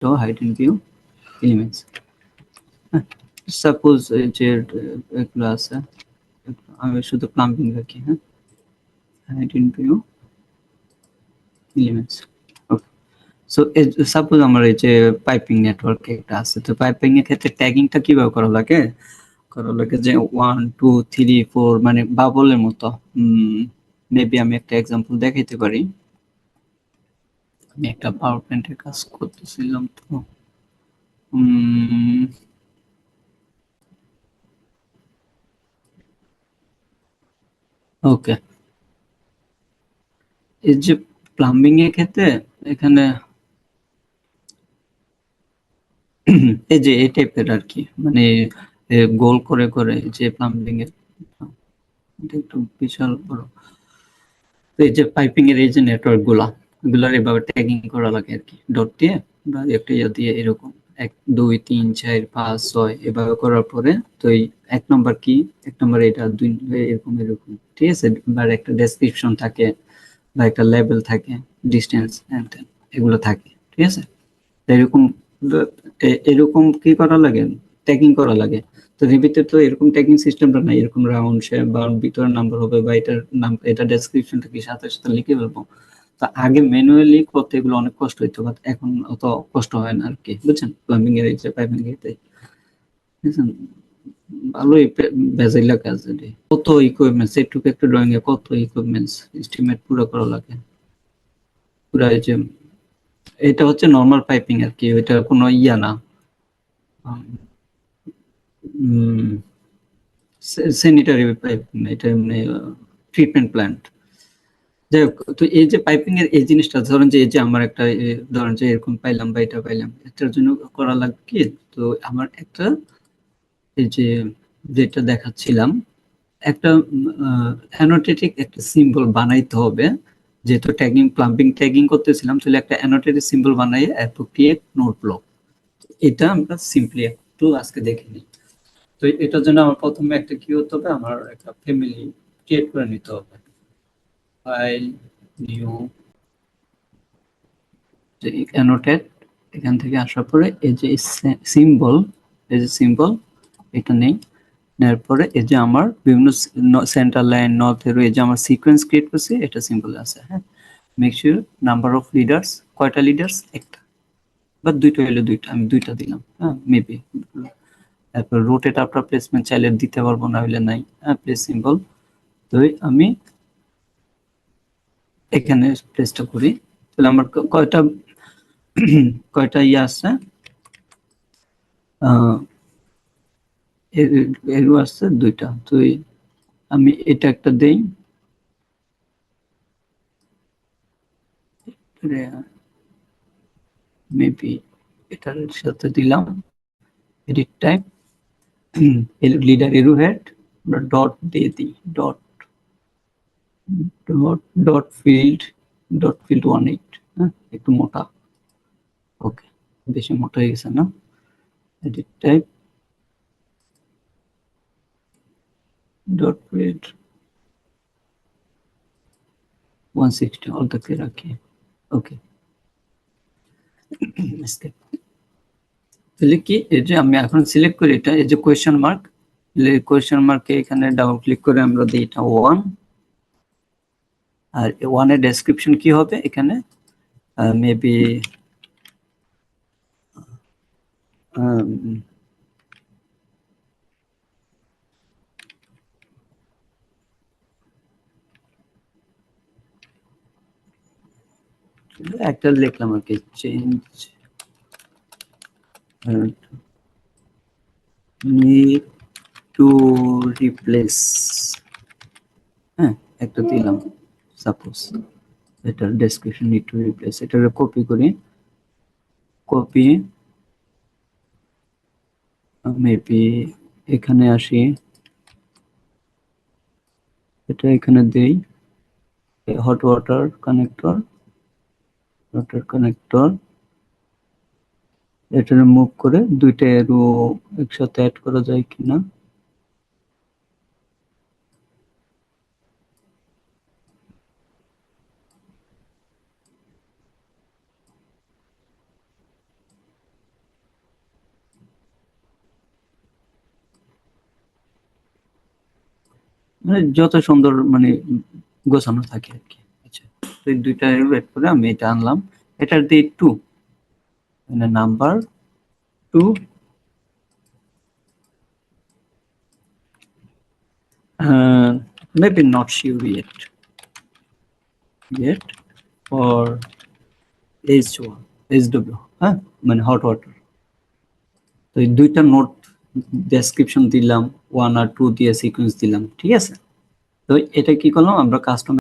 তো hide and view elements. Suppose যে এগুলো আছে, আমি শুধু প্লাম্বিং রাখি। হ্যাঁ, hide and view elements. Okay, so suppose আমার এই যে পাইপিং নেটওয়ার্ক একটা আছে, তো পাইপিং এর ক্ষেত্রে ট্যাগিংটা কিভাবে করা লাগে? যে 1 2 3 4 মানে বাবলের মতো। মেবি আমি একটা এক্সাম্পল দেখাইতে পারি। আমি একটা পাওয়ার পয়েন্টের কাজ করতেছিলাম, তো ওকে, এই যে প্লাম্বিং এর ক্ষেত্রে এখানে এই যে এই টাইপের আর কি, মানে গোল করে করে যে প্লাম্বিং এর, এটা একটু বিশাল বড়। তো এই যে পাইপিং এর এই যে নেটওয়ার্ক গুলা, এগুলার এভাবে ট্যাগিং করা লাগে আর কি, ডট দিয়ে বা একটা ইয়া দিয়ে এরকম 1 2 3 4 5 6 এভাবে করার পরে, তো এই 1 নম্বর কি, 1 নম্বর এটা 2 এরকম এরকম, ঠিক আছে। এবার একটা ডেসক্রিপশন থাকে বা একটা লেভেল থাকে, ডিসটেন্স এন্ড এগুলো থাকে, ঠিক আছে। তো এরকম এরকম কি করা লাগে, ট্যাগিং করা লাগে। তো রিবিতে তো এরকম ট্যাগিং সিস্টেমটা নাই, এরকম রাউন্ড শেপ বা ভিতরে নাম্বার হবে বা এটার নাম, এটা ডেসক্রিপশনটা কি সাথে সাথে লিখে ফেলবো। তো আগে ম্যানুয়ালি করতে এগুলো অনেক কষ্ট হইতো, বাট এখন অত কষ্ট হয় না আর কি, বুঝছেন। প্লাম্বিং এর এই যে পাইপিং এর, বুঝছেন, ভালোই বেজাইলা কাজ রে। কত ইকুইপমেন্টস, একটু একটা ড্রয়িং এ কত ইকুইপমেন্টস এস্টিমেট পুরো করা লাগে। পুরো এই যে এটা হচ্ছে নরমাল পাইপিং আর কি, এটা কোনো ইয়া না, স্যানিটারি পাইপ না, এটা এমনি ট্রিটমেন্ট প্ল্যান্ট। যাই হোক, তো এই যে পাইপিং এর এই জিনিসটা ধরেন যে এই যে আমার একটা ধরেন যে এরকম পাইলাম বা এটা পাইলাম, এটার জন্য করা লাগবে কি, তো আমার একটা এই যে যেটা দেখাচ্ছিলাম, একটা অ্যানোটেটিক একটা সিম্বল বানাইতে হবে। যেহেতু ট্যাগিং প্লাম্বিং ট্যাগিং করতেছিলাম, তাহলে একটা অ্যানোটেটিক সিম্বল বানাই অ্যাপ্রোপ্রিয়েট নোট ব্লক। এটা আমরা সিম্পলি একটু আজকে দেখে নিই। তো এটার জন্য আমার প্রথমে একটা কি হতে হবে, আমার একটা ফ্যামিলি ক্রিয়েট করে নিতে হবে। ফাইল, নিউ, অ্যানোটেট, এখান থেকে আসার পরে এই যে সিম্বল, এই যে সিম্বল এটা নেই, নেওয়ার পরে এই যে আমার বিভিন্ন সেন্টার লাইন, নর্থ এরো, এই যে আমার সিকোয়েন্স ক্রিয়েট করছি, এটা সিম্বল আছে। হ্যাঁ, make sure number of leaders, কয়টা লিডার্স, একটা বা দুইটা হইলে দুইটা, আমি দুইটা দিলাম। হ্যাঁ, মেবি। তারপর রোটেট আফটার প্লেসমেন্ট চাইলে দিতে পারবো, না হইলে নাই। হ্যাঁ, প্লেস সিম্বল। তো আমি এখানে প্লেসটা করি, তাহলে আমার কয়টা কয়টা ইয়ে আছে, এরও আছে দুইটা। তো আমি এটা একটা দেই, মেবি এটার সাথে দিলাম এডিট টাইপ, লিডার এরো হেড, ডট দিয়ে দিই, ডট ডট ডট ফিল্ড 18। হ্যাঁ, একটু মোটা, ওকে, বেশি মোটা হয়ে গেছে না। এডিট টাইপ, ডট ফিল্ড 160 অর্ধেকে রাখি, ওকে। তাহলে কি, এই যে আমি এখন সিলেক্ট করি এটা, এই যে কোয়েশ্চেন মার্ক, কোয়েশ্চেন মার্কে এখানে ডাবল ক্লিক করে আমরা দিই এটা 1, আর 1 এর ডেসক্রিপশন কি হবে এখানে, মেবি একটা লিখলাম আর কি, চেঞ্জ need to replace। হ্যাঁ, একটা দিলাম সাপোজ, এটার ডেসক্রিপশন নিড টু রিপ্লেস, এটা কপি করি, কপি, মেবি এখানে আসি, এটা এখানে দেই, হট ওয়াটার কানেক্টর, এটা মুভ করে দুইটা এরো একসাথে অ্যাড করা যায় কিনা। মানে যত সুন্দর মানে গোছানো থাকে আর কি। আচ্ছা, তো এই দুইটা এড করে আমি এটা আনলাম, এটার দিয়ে টু মানে number two, maybe not sure yet for H1 HW, হ্যাঁ মানে হট ওয়াটার। তো এই দুইটা নোট ডেসক্রিপশন দিলাম, 1 আর 2 দিয়ে সিকোয়েন্স দিলাম, ঠিক আছে। তো এটা কি করলাম আমরা কাস্টম